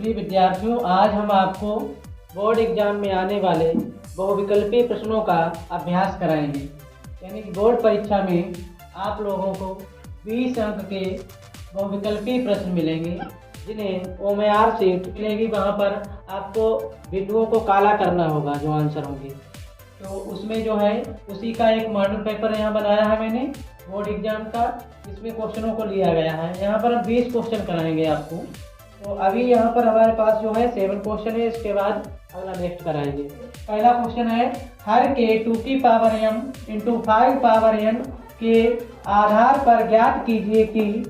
जी विद्यार्थियों, आज हम आपको बोर्ड एग्जाम में आने वाले बहुविकल्पी प्रश्नों का अभ्यास कराएंगे। यानी कि बोर्ड परीक्षा में आप लोगों को 20 अंक के बहुविकल्पी प्रश्न मिलेंगे, जिन्हें OMR शीट मिलेगी। वहाँ पर आपको बिंदुओं को काला करना होगा जो आंसर होंगे। तो उसमें जो है उसी का एक मॉडल पेपर यहाँ बनाया है मैंने बोर्ड एग्जाम का, इसमें क्वेश्चनों को लिया गया है। यहाँ पर हम 20 क्वेश्चन कराएंगे आपको। तो अभी यहाँ पर हमारे पास जो है 7 क्वेश्चन है, इसके बाद अगला नेक्स्ट कराएंगे। पहला क्वेश्चन है, हर के 2 की power m into 5 power n के आधार पर ज्ञात कीजिए कि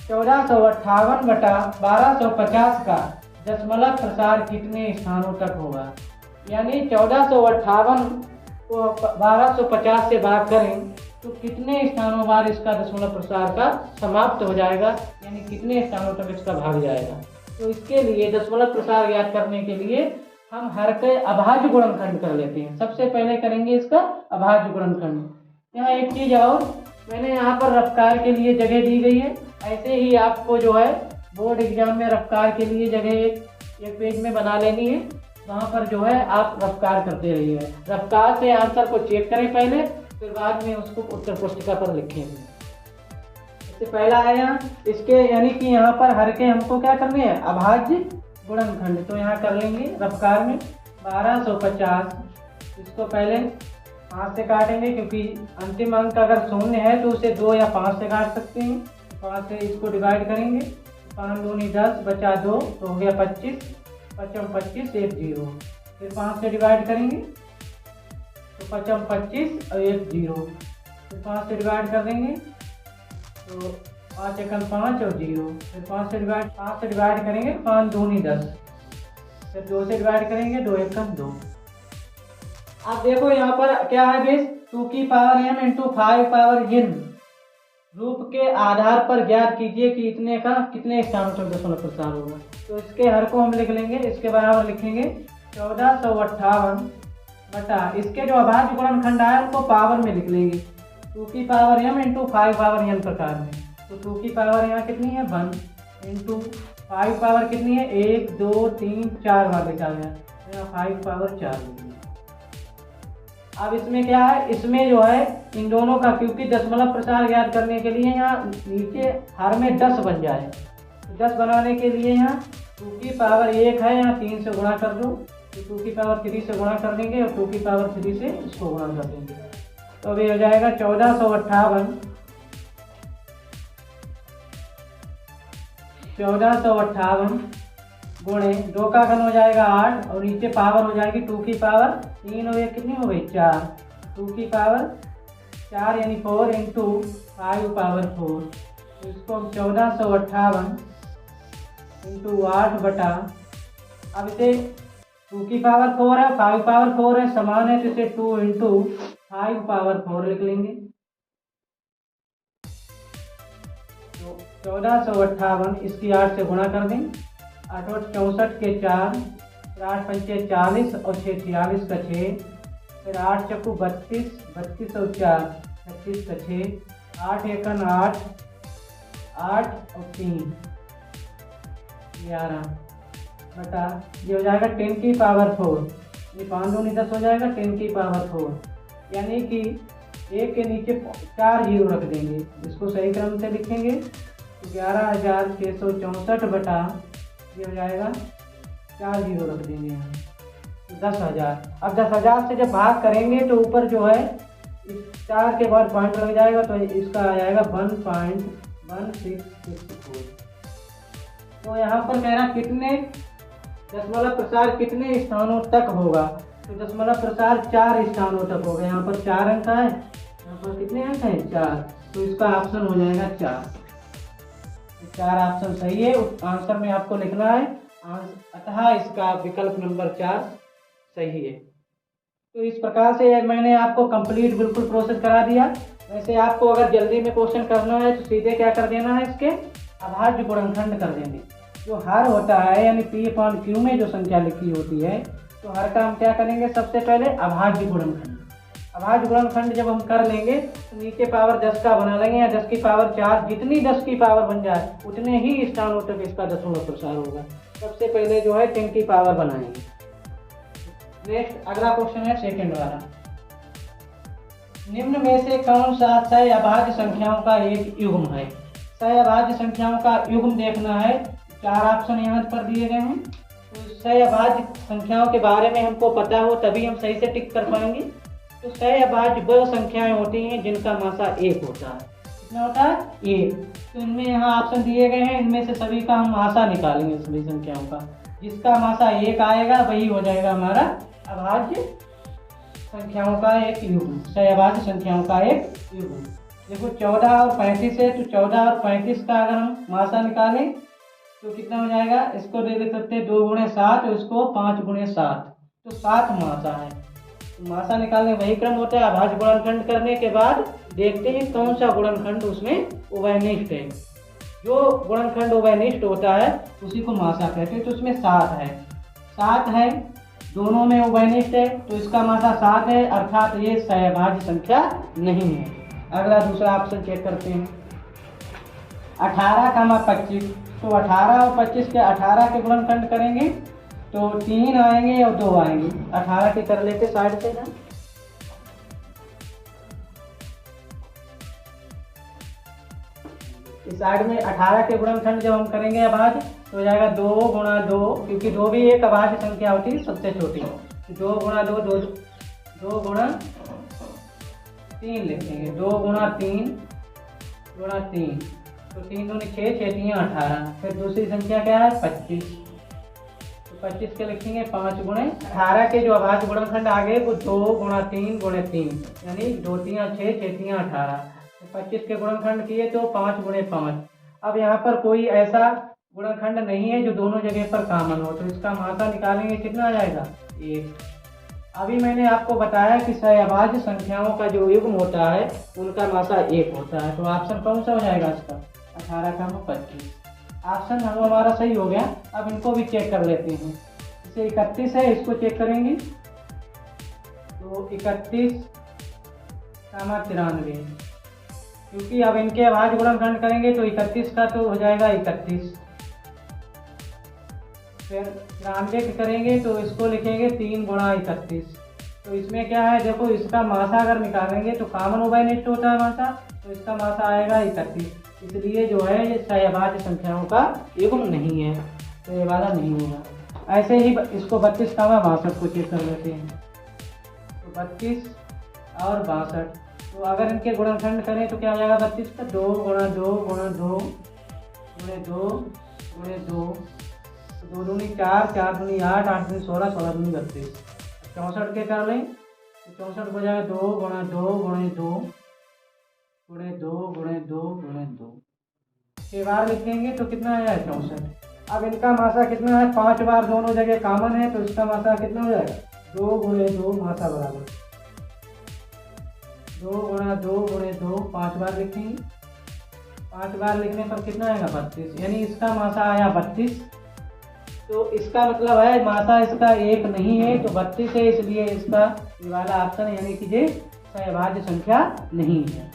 1458 बटा 1250 का दशमलव प्रसार कितने स्थानों तक होगा। यानी 1458 को 1250 से भाग करें तो कितने स्थानों बार इसका दशमलव प्रसार का समाप्त हो जाएगा, यानी कितने स्थानों तक इसका भाग जाएगा। तो इसके लिए दशमलव प्रसार ज्ञात करने के लिए हम हर के अभाज्य गुणनखंड कर लेते हैं। सबसे पहले करेंगे इसका अभाज्य गुणनखंड। यहाँ एक चीज और, मैंने यहाँ पर रफ्तार के लिए जगह दी गई है। ऐसे ही आपको जो है बोर्ड एग्जाम में रफ्तार के लिए जगह एक पेज में बना लेनी है। वहाँ पर जो है आप रफ्तार करते रहिए। रफ्तार से आंसर को चेक करें पहले, फिर बाद में उसको उत्तर पुस्तिका पर लिखेंगे। इससे पहला है यहाँ इसके, यानी कि यहाँ पर हर के हमको क्या करने हैं, अभाज्य गुणनखंड। तो यहाँ कर लेंगे रफ्तार में 1250। इसको पहले 5 से काटेंगे, क्योंकि अंतिम अंक अगर शून्य है तो उसे 2 या 5 से काट सकते हैं। 5 से इसको डिवाइड करेंगे, 5 दूनी 10 बचा 2 तो हो गया 25, 25 1 0। फिर 5 से डिवाइड करेंगे तो 25 और 1 0। फिर 5 से डिवाइड कर देंगे तो 5 एकम 5 और 0। फिर 5 से डिवाइड करेंगे, 5 दूनी 10। फिर 2 से डिवाइड करेंगे, 2 एकम 2। आप देखो यहाँ पर क्या है बेस, 2 की power m into 5 power n रूप के आधार पर ज्ञात कीजिए कि कितने स्थानों तक दशमलव प्रसार होगा। तो इसके हर को हम लिख लेंगे, इसके बराबर लिखेंगे 1458 बटा इसके जो अभाज्य गुणनखंड आया उनको पावर में लिख लेंगे। 2 की power m into 5 power n प्रकार में। तो 2 की पावर यहाँ कितनी है 1 इंटू 5 पावर कितनी है 1 2 3 4 बार लिखा गया, यहाँ 5 पावर 4। अब इसमें क्या है, इसमें जो है इन दोनों का, क्योंकि दशमलव प्रसार ज्ञात करने के लिए यहाँ नीचे हर में 10 बन जाए। तो 10 बनाने के लिए यहाँ 2 की पावर 1 है, यहाँ 3 से गुणा कर दो। तो 2 की पावर 3 से गुणा कर देंगे और 2 की पावर 3 से इसको गुणा कर देंगे। तो अभी हो जाएगा 1458 गुणे 2 का घन हो जाएगा 8 और नीचे पावर हो जाएगी 2 की पावर 3 और 1 कितनी हो गई 4। 2 की पावर 4 यानी 4 इंटू 5 पावर 4। तो इसको हम 1458 इंटू 8 बटा, अब इसे 2 की पावर 4 है 5 पावर 4 है समान है, तो इसे 2 इंटू 5 पावर 4 लिख लेंगे। तो 1458 इसकी 8 से गुणा कर दें, 8 और 64 के 4, 8 पंचे 40 और 6 46 का 6। फिर 8 चक्कू 32, 32 और 4 36 का 6, 8 एकन 8, 8 और 3 11 बटा ये हो जाएगा 10 की पावर 4। ये 5 दूनी 10 हो जाएगा 10 की पावर 4। यानी कि 1 के नीचे 4 जीरो रख देंगे, इसको सही क्रम से लिखेंगे। 11,664 बटा ये हो जाएगा 4 जीरो रख देंगे यहाँ, 10,000। अब 10,000 से जब भाग करेंगे तो ऊपर जो है इस 4 के बाद पॉइंट लग जाएगा, तो इसका आ जाएगा 1.1664। तो यहाँ पर कह रहा कितने दशमलव प्रसार कितने स्थानों तक होगा। तो दशमलव प्रसार 4 स्थानों तक होगा। यहाँ पर 4 अंक है, यहाँ पर कितने अंक हैं 4। तो इसका ऑप्शन हो जाएगा 4। 4 ऑप्शन सही है, उस आंसर में आपको लिखना है, अतः इसका विकल्प नंबर 4 सही है। तो इस प्रकार से मैंने आपको कंप्लीट बिल्कुल प्रोसेस करा दिया। वैसे आपको अगर जल्दी में क्वेश्चन करना है तो सीधे क्या कर देना है, इसके अभाज्य गुणनखंड कर देंगे। जो हर होता है यानी P/Q में जो संख्या लिखी होती है, तो हर का हम क्या करेंगे, सबसे पहले अभाज्य गुणनखंड। अभाज्य गुणनखंड जब हम कर लेंगे तो नीचे पावर 10 का बना लेंगे या 10 की पावर 4, जितनी 10 की पावर बन जाए उतने ही स्थानों तक इसका दशमलव प्रसार होगा। सबसे पहले जो है 10 की पावर बनाएंगे। नेक्स्ट अगला क्वेश्चन है सेकंड वाला। निम्न में से कौन सा सह अभाज्य संख्याओं का एक युग्म है? सह अभाज्य संख्याओं का युग्म देखना है। 4 ऑप्शन यहाँ पर दिए गए हैं। तो सह अभाज्य संख्याओं के बारे में हमको पता हो तभी हम सही से टिक कर पाएंगे। तो सह अभाज्य वह संख्याएं होती हैं जिनका मासा 1 होता है। कितना होता है? 1। तो इनमें यहाँ ऑप्शन दिए गए हैं, इनमें से सभी का हम मासा निकालेंगे सभी संख्याओं का। जिसका मासा 1 आएगा वही हो जाएगा हमारा अभाज्य संख्याओं का एक युग्म, सह अभाज्य संख्याओं का एक युग्म। देखो 14 और 35 है, तो 14 और 35 का अगर हम मासा निकालें तो कितना हो जाएगा? इसको दे सकते हैं 2 गुणे 7 और इसको 5 गुणे 7, तो 7 मासा है। तो मासा निकालने वही क्रम होता है। अभाज्य गुणनखंड करने के बाद देखते हैं कौन सा गुणनखंड उसमें उभयनिष्ठ है। जो गुणनखंड उभयनिष्ठ होता है उसी को मासा कहते हैं। तो उसमें 7 है, 7 है, दोनों में उभयनिष्ठ है, तो इसका मासा 7 है, अर्थात ये सह अभाज्य संख्या नहीं है। अगला दूसरा ऑप्शन चेक करते हैं। 18, 25, तो 18 और 25 के 18 के गुणनखंड करेंगे तो 3 आएंगे और 2 आएंगे। 18 के कर लेते साइड से ना। इस साइड में 18 के गुणनखंड जब हम करेंगे अभाज्य तो हो जाएगा 2 गुणा 2, क्योंकि 2 भी एक अभाज्य संख्या होती है सबसे छोटी। 2 गुणा 2, 2 गुणा 3 लिखेंगे। 2 गुणा 3 गुणा 3, तो 3 दूनी 6, 6 3 18। फिर दूसरी संख्या क्या है? 25, तो 25 के लिखेंगे 5 गुणे 18 के जो अभाज्य गुणनखंड आ गए वो 2 गुणा 3 गुणे 3, यानी 2 3 6, 6 3 18। 25 के गुणनखंड किए तो 5 गुणे 5। अब यहाँ पर कोई ऐसा गुणनखंड नहीं है जो दोनों जगह पर कॉमन हो, तो इसका मासा निकालेंगे कितना आ जाएगा? 1। अभी मैंने आपको बताया कि सह अभाज्य संख्याओं का जो युग्म होता है उनका मासा 1 होता है। तो ऑप्शन कौन सा हो जाएगा इसका? 18, 25। ऑप्शन हमारा सही हो गया। अब इनको भी चेक कर लेते हैं। जैसे 31 है, इसको चेक करेंगे तो 31, 93, क्योंकि अब इनके अभाज्य गुणनखंड करेंगे तो 31 का तो हो जाएगा 31। फिर 93 के करेंगे तो इसको लिखेंगे 3 गुणा 31। तो इसमें क्या है? देखो इसका मासा अगर निकालेंगे तो कॉमन उभयनिष्ठ होता है मासा, तो इसका मासा आएगा 31। इसलिए जो है ये सह अभाज्य संख्याओं का युग्म नहीं है, तो ये वाला नहीं होगा। ऐसे ही इसको 32, 62 को चेक कर लेते हैं। तो 32 और 62, तो अगर इनके गुणनखंड करें तो क्या हो जाएगा? 32 का 2 गुणा 2 गुणा 2 गुणे 2 गुणे 2, 2 दूनी 4, 4 दूनी 8, 8 दूनी 16, 16 दूनी 32। 64 के कर लें तो 64 हो जाएगा 2 गुणा 2 गुणे 2 गुणे 2 गुणे 2 गुणे 2। 6 बार लिखेंगे तो कितना आ जाएगा? 64। अब इनका मासा कितना है? 5 बार दोनों जगह कॉमन है, तो इसका मासा कितना हो जाएगा? 2 गुणे 2 मासा बराबर 2 गुणा 2 गुणे 2, 5 बार लिखेंगे। 5 बार लिखने पर कितना आएगा? 32, यानी इसका मासा आया 32। तो इसका मतलब है मासा इसका 1 नहीं है, तो 32 है, इसलिए इसका ये वाला ऑप्शन यानी कि ये सह अभाज्य संख्या नहीं है।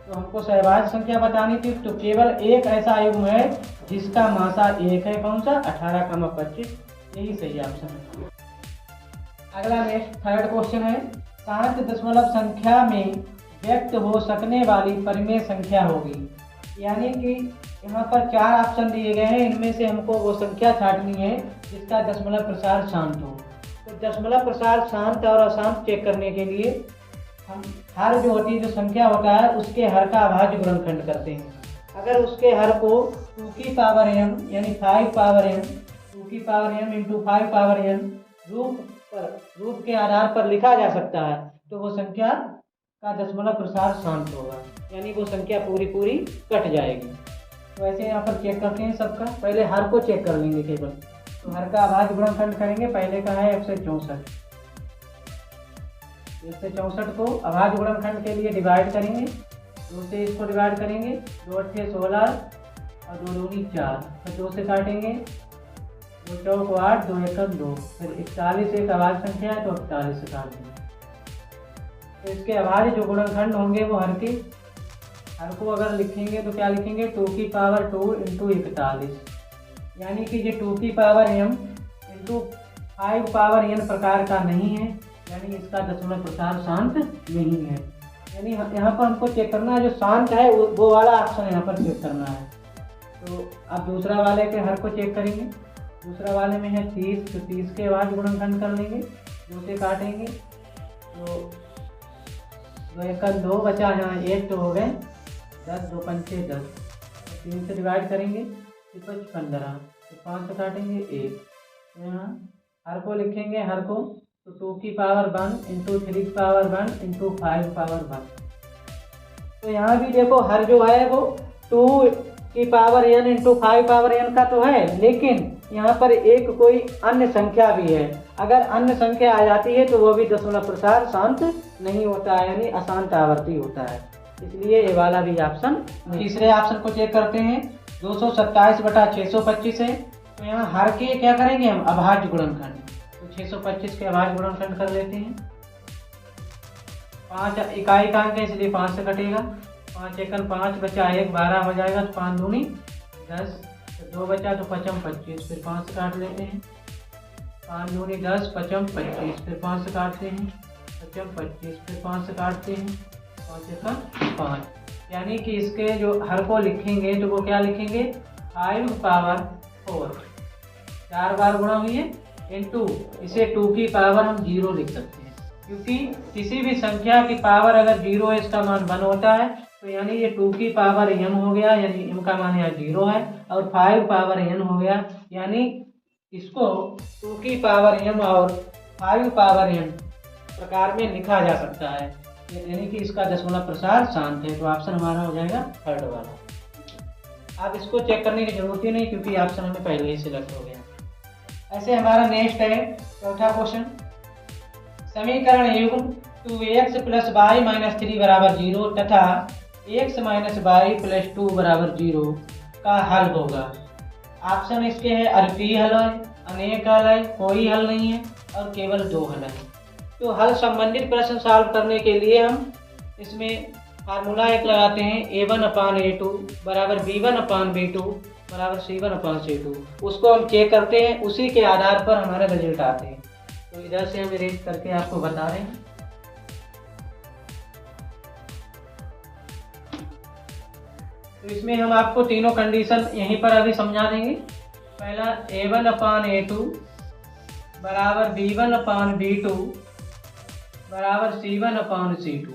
तो हमको सह अभाज्य संख्या बतानी थी, तो केवल एक ऐसा युग्म है जिसका मासा 1 है। कौन सा? 18, 25, यही सही ऑप्शन है। अगला नेक्स्ट थर्ड क्वेश्चन है। शांत दशमलव संख्या में व्यक्त हो सकने वाली परिमेय संख्या होगी, यानी कि यहाँ पर 4 ऑप्शन दिए गए हैं, इनमें से हमको वो संख्या छांटनी है जिसका दशमलव प्रसार शांत हो। तो दशमलव प्रसार शांत और अशांत चेक करने के लिए हम हर जो होती है, जो संख्या होता है उसके हर का अभाज्य गुणनखंड करते हैं। अगर उसके हर को 2 की पावर m यानी 5 पावर m, 2 की power m into 5 power n रूप के आधार पर लिखा जा सकता है, तो वो संख्या का दशमलव प्रसार शांत होगा, यानी वो संख्या पूरी पूरी कट जाएगी। तो ऐसे यहाँ पर चेक करते हैं सबका। पहले हर को चेक कर लेंगे केवल। तो हर का अभाज्य गुणनखंड करेंगे। पहले का है 164, 164 को अभाज्य गुणनखंड के लिए डिवाइड करेंगे। 2 से इसको डिवाइड करेंगे, 2 8 16 और 2 दूनी 4, फिर 2 से काटेंगे, 2 चौक 8, 2 एकम 2, फिर 41 एक अभाज्य संख्या है तो 41 से काट देंगे। तो इसके अभाज्य जो गुणनखंड होंगे वो हर को अगर लिखेंगे तो क्या लिखेंगे? 2 की पावर 2 इंटू 41, यानी कि ये 2 की power m into 5 power n प्रकार का नहीं है, यानी इसका दशमलव प्रसार शांत नहीं है। यानी यहाँ पर हमको चेक करना है जो शांत है वो वाला ऑप्शन यहाँ पर चेक करना है। तो अब दूसरा वाले के हर को चेक करेंगे। दूसरा वाले में है 30, तो 30 के बाद गुणनखंड कर लेंगे, 2 से काटेंगे तो 2 1 2 बचा, यहाँ 1 तो हो गए 10, 2 पंचे 10, 3 से डिवाइड करेंगे 15, तो 5 से काटेंगे 1, तो यहाँ हर को लिखेंगे, हर को तो 2 की पावर 1 इंटू 3 की पावर 1 इंटू 5 पावर 1। तो यहाँ भी देखो हर जो है वो 2 की power n into 5 power n का तो है, लेकिन यहाँ पर एक कोई अन्य संख्या भी है। अगर अन्य संख्या आ जाती है तो वो भी दशमलव प्रसार शांत नहीं होता है, यानी अशांत आवर्ती होता है, इसलिए ये वाला भी ऑप्शन। तीसरे ऑप्शन को चेक करते हैं। 227/625 है, तो यहाँ हर के क्या करेंगे हम अभाज्य गुणनखंड, तो 625 के अभाज्य गुणनखंड कर लेते हैं। 5 इकाई का अंक है इसलिए 5 से कटेगा, 5 एकन 5 बचा 1, 12 हो जाएगा, तो 5 दूनी 10, तो 2 बचा तो 5 25, फिर 5 से काट लेते हैं। 5 दूनी 10, 5 25, फिर 5 से काटते हैं, 5 25, फिर 5 से काटते हैं, 5 एकन 5, यानी कि इसके जो हर को लिखेंगे तो वो क्या लिखेंगे 5 पावर 4, 4 बार गुणा हुई है इंटू, इसे 2 की पावर हम 0 लिख सकते हैं, क्योंकि किसी भी संख्या की पावर अगर 0 है इसका मान 1 होता है, तो यानी ये 2 की पावर m हो गया, यानी m का मान यहाँ 0 है, और 5 पावर n हो गया, यानी इसको 2 की पावर m और 5 पावर n प्रकार में लिखा जा सकता है, यानी कि इसका दशमलव प्रसार शांत है। तो ऑप्शन हमारा हो जाएगा थर्ड वाला। अब इसको चेक करने की जरूरत ही नहीं क्योंकि ऑप्शन हमें पहले ही सिलेक्ट हो गया। ऐसे हमारा नेक्स्ट है चौथा क्वेश्चन। समीकरण युग्म 2x + y - 3 = 0 तथा x - y + 2 = 0 का हल होगा। ऑप्शन इसके है अद्वितीय हल है, अनेक हल है, कोई हल नहीं है और केवल 2 हल है। तो हल संबंधित प्रश्न सॉल्व करने के लिए हम इसमें फार्मूला एक लगाते हैं, a1/a2 = b1/b2 = c1/c2। उसको हम चेक करते हैं, उसी के आधार पर हमारे रिजल्ट आते हैं। तो इधर से हम अरेंज करके आपको बता रहे हैं। तो इसमें हम आपको तीनों कंडीशन यहीं पर अभी समझा देंगे। पहला a1/a2 = b1/b2 = c1/c2,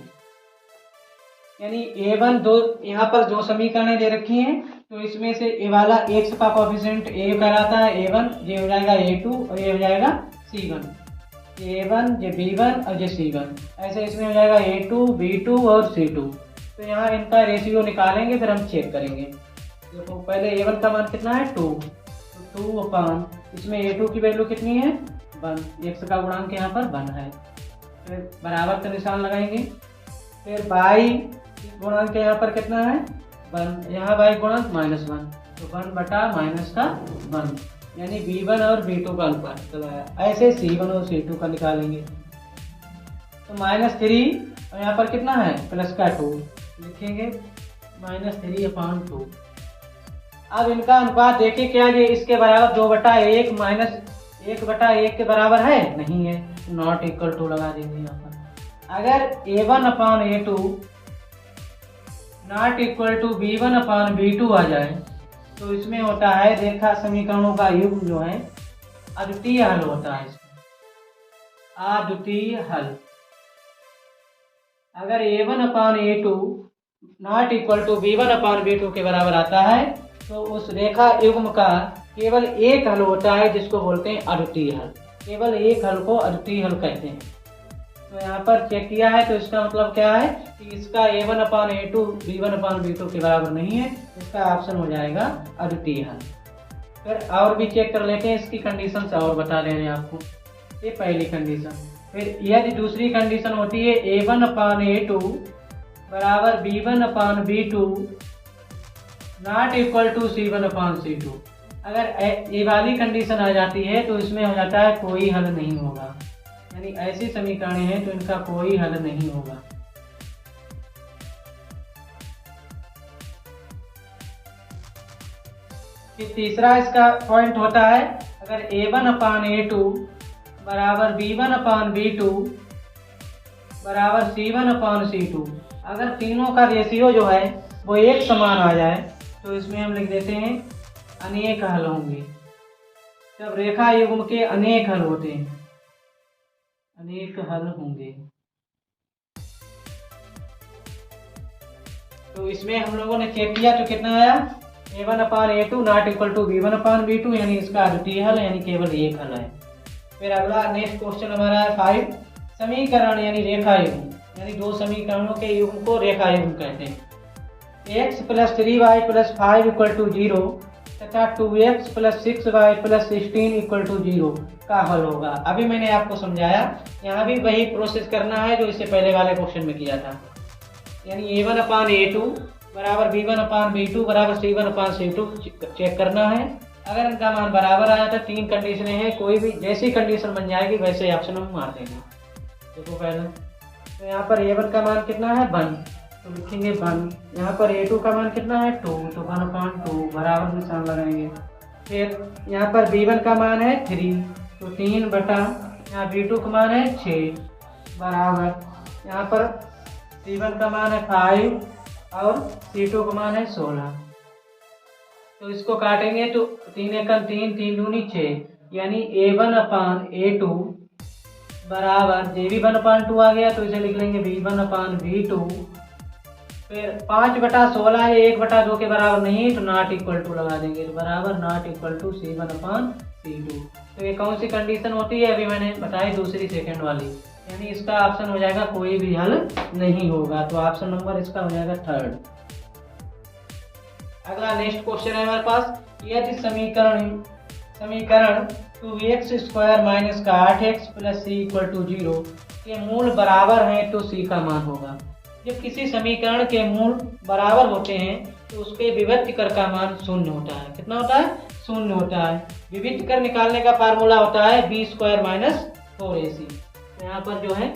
यानी a1 दो यहाँ पर जो समीकरणें दे रखी हैं, तो इसमें से ए वाला x का कोएफिशिएंट a कहलाता है a1, ये हो जाएगा a2 और ये हो जाएगा c1, a1 ये b1 और ये c1, ऐसे इसमें हो जाएगा a2 b2 और c2। तो यहाँ इनका रेशियो निकालेंगे फिर हम चेक करेंगे। देखो पहले a1 का मान कितना है 2, तो 2/, इसमें a2 की वैल्यू कितनी है 1, x का गुणांक यहाँ पर 1 है, फिर बराबर का निशान लगाएंगे। फिर y गुणांक यहाँ पर कितना है 1, यहाँ y गुणांक -1, तो 1/-1, यानी b1 और b2 का अनुपात। तो ऐसे c1 और c2 का निकालेंगे। तो -3 और यहाँ पर कितना है +2 लिखेंगे, -3/2। अब इनका अनुपात देखिए क्या ये इसके बराबर 2/1 -1/1 के बराबर है, नहीं है, नॉट इक्वल टू लगा देंगे यहाँ पर। अगर a1/a2 not equal to b1/b2 आ जाए तो इसमें होता है रेखा समीकरणों का युग्म जो है अद्वितीय हल होता है, इसमें अद्वितीय हल। अगर a1/a2 not equal to b1/b2 के बराबर आता है तो उस रेखा युग्म का केवल एक हल होता है, जिसको बोलते हैं अद्वितीय हल। केवल एक हल को अद्वितीय हल कहते हैं। तो यहाँ पर चेक किया है तो इसका मतलब क्या है कि इसका a1/a2 b1/b2 के बराबर नहीं है, इसका ऑप्शन हो जाएगा अद्वितीय हल। फिर और भी चेक कर लेते हैं, इसकी कंडीशन से और बता दे रहे हैं आपको। ये पहली कंडीशन। फिर यदि दूसरी कंडीशन होती है a1/a2 = b1/b2 not equal to c1/c2। अगर ये वाली कंडीशन आ जाती है तो इसमें हो जाता है कोई हल नहीं होगा, यानी ऐसी समीकरण है तो इनका कोई हल नहीं होगा। फिर तीसरा इसका पॉइंट होता है, अगर A1/A2 बराबर B1/B2 बराबर C1/C2, अगर तीनों का रेशियो जो है वो एक समान आ जाए तो इसमें हम लिख देते हैं अनेक हल होंगे। जब रेखा युग्म के अनेक हल होते हैं, अनेक हल होंगे, तो इसमें हम लोगों ने चेक किया तो कितना आया, A1/A2 not equal to B1/B2, यानी इसका अद्वितीय हल यानी केवल एक हल है। फिर अगला नेक्स्ट क्वेश्चन हमारा है 5, समीकरण यानी रेखा युग्म, यानी दो समीकरणों के युग्म को रेखा युग्म कहते हैं। x + 3y + 5 = 0 तथा 2x + 6y + 16 = 0 का हल होगा। अभी मैंने आपको समझाया, यहाँ भी वही प्रोसेस करना है जो इससे पहले वाले क्वेश्चन में किया था, यानी A1/A2 बराबर B1/B2 बराबर C1/C2 चेक करना है। अगर इनका मान बराबर आया तो तीन कंडीशनें हैं, कोई भी जैसी कंडीशन बन जाएगी वैसे ऑप्शन हम मार देंगे। देखो पहले तो यहाँ पर A1 का मान कितना है 1, तो लिखेंगे 1। यहाँ पर A2 का मान कितना है 2, तो 1/2 बराबर निशान लगाएंगे। फिर यहाँ पर B1 का मान है 3, तो 3 बटा यहाँ B2 का मान है 6 बराबर यहाँ पर C1 का मान है 5 और C2 का मान है 16। तो इसको काटेंगे तो 3 एकम 3, 3 दूनी 6, यानी A1/A2 बराबर B1/2 आ गया, तो इसे लिख लेंगे B1/B2। फिर 5/16 है 1/2 के बराबर नहीं, तो नॉट इक्वल टू लगा देंगे, तो बराबर नॉट इक्वल टू C1/C2। तो ये कौन सी कंडीशन होती है, अभी मैंने बताई दूसरी सेकंड वाली, यानी इसका ऑप्शन हो जाएगा कोई भी हल नहीं होगा, तो ऑप्शन नंबर इसका हो जाएगा 3rd। अगला नेक्स्ट क्वेश्चन है हमारे पास, यदि समीकरण 2x² - 8x + c = 0 के मूल बराबर हैं तो c का मान होगा। जब किसी समीकरण के मूल बराबर होते हैं तो उसके विभक्त कर का मान 0 होता है। कितना होता है? 0 होता है। विभक्त कर निकालने का फार्मूला होता है b² - 4ac। तो यहाँ पर जो है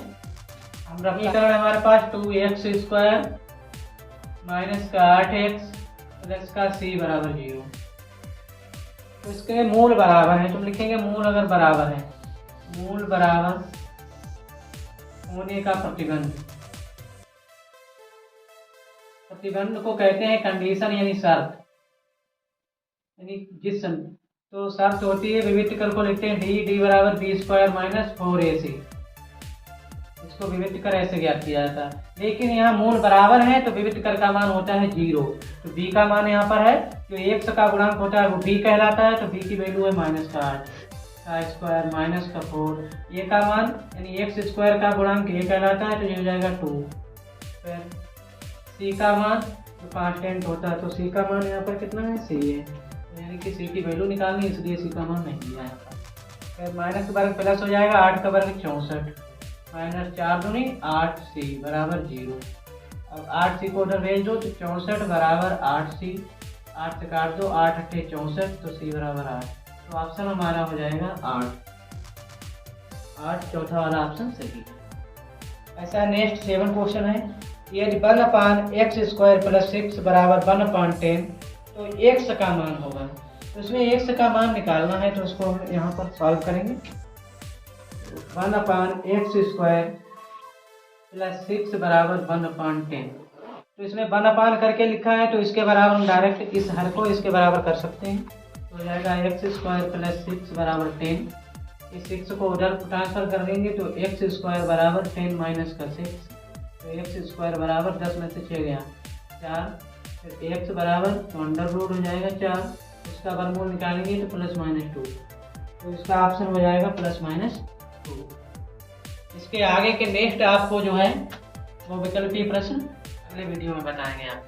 हम समीकरण हमारे पास 2x² - 8x + c बराबर 0, तो इसके मूल बराबर है, तुम लिखेंगे मूल अगर बराबर है, मूल बराबर होने का प्रतिबंध, प्रतिबंध को कहते हैं कंडीशन यानी शर्त, यानी जिसम। तो शर्त होती है विभक्त कर को लिखते हैं d बराबर b² - 4ac। इसको विभक्त कर ऐसे ज्ञात किया जाता है, लेकिन यहाँ मूल बराबर है तो विभक्त कर का मान होता है 0। तो b का मान यहाँ पर है, जो x का गुणांक होता है वो b कहलाता है, तो b की वैल्यू है -8 का स्क्वायर -4। a का मान यानी x² का गुणांक a कहलाता है, तो ये हो जाएगा 2। फिर c का मान जो कांस्टेंट होता है, तो c का मान यहाँ पर कितना है c है, तो यानी कि c की वैल्यू निकालनी, इसलिए c का मान नहीं दिया है। फिर माइनस का वर्ग प्लस हो जाएगा, 8 का वर्ग 64 -4 दूनी 8c बराबर 0। अब 8c को उधर भेज दो तो 64 बराबर 8c, 8 से काट दो 8 × 8 = 64, तो c बराबर 8। तो ऑप्शन हमारा हो जाएगा 8, चौथा वाला ऑप्शन सही है। ऐसा नेक्स्ट 7 क्वेश्चन है, यदि 1/x² + 6 बराबर 1/10 तो x का मान होगा। तो इसमें x का मान निकालना है, तो उसको हम यहाँ पर सॉल्व करेंगे। 1/x² + 6 बराबर 1/10, तो इसमें 1/, करके लिखा है, तो इसके बराबर हम डायरेक्ट इस हर को इसके बराबर कर सकते हैं, तो हो जाएगा x² + 6 बराबर 10। इस 6 को उधर ट्रांसफर कर देंगे तो x² बराबर 10 - 6, तो x² बराबर 10 में से 6 गया 4, फिर x बराबर तो अंडर रूट हो जाएगा 4, इसका वर्गमूल निकालेंगे तो +-2, तो इसका ऑप्शन हो जाएगा +-2। इसके आगे के नेक्स्ट आपको जो है वो विकल्पीय प्रश्न अगले वीडियो में बताएंगे आप।